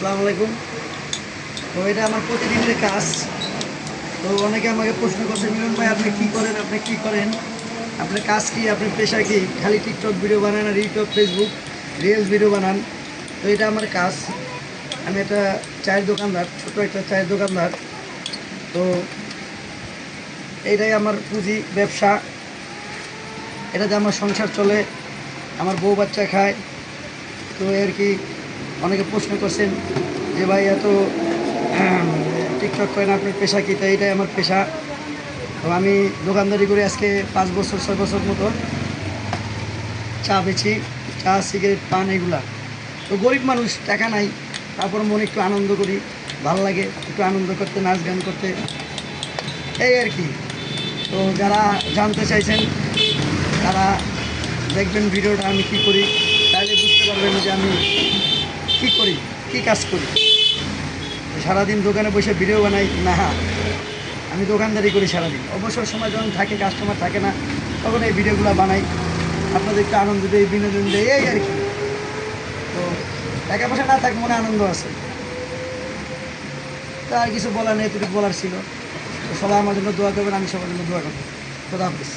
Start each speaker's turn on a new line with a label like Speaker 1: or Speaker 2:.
Speaker 1: আসসালামু আলাইকুম। তো এটা আমার প্রতিদিনের কাজ। তো অনেকে আমাকে প্রশ্ন করছে, মিলন ভাই আপনি কী করেন, আপনার কাজ কি, আপনার পেশা কি? খালি টিকটক ভিডিও বানান আর ইউটিউব ফেসবুক রিলস ভিডিও বানান? তো এটা আমার কাজ। আমি একটা চায়ের দোকানদার, ছোটো একটা চায়ের দোকানদার। তো এইটাই আমার পুঁজি, ব্যবসা। এটাতে আমার সংসার চলে, আমার বউ বাচ্চা খায়। তো আর কি, অনেকে প্রশ্ন করছেন যে ভাই এত টিকটক করেন, আপনার পেশা কী? তো এইটাই আমার পেশা। তো আমি দোকানদারি করে আজকে 5 বছর 6 বছর মতো চা বেছি, চা সিগারেট পান এগুলা। তো গরিব মানুষ, টাকা নাই, তারপর মনে একটু আনন্দ করি, ভালো লাগে একটু আনন্দ করতে, নাচ গান করতে, এই আর কি। তো যারা জানতে চাইছেন তারা দেখবেন ভিডিওটা, আমি কী করি, তাহলে বুঝতে পারবেন যে আমি কী করি, কী কাজ করি। সারাদিন দোকানে বসে ভিডিও বানাই না, আমি দোকানদারি করি সারাদিন। অবসর সময় যখন থাকে, কাস্টমার থাকে না, তখন এই ভিডিওগুলো বানাই, আপনাদেরকে আনন্দ দেয়, বিনোদন দেয়, এই আর কি। তো টাকা পয়সা না থাক, মনে আনন্দ আছে। তো আর কিছু বলার নেই, এতটুকু বলার ছিল। তো সবাই আমার জন্য দোয়া করবেন, আমি সবার জন্য দোয়া করবো। খোদা হাফেজ।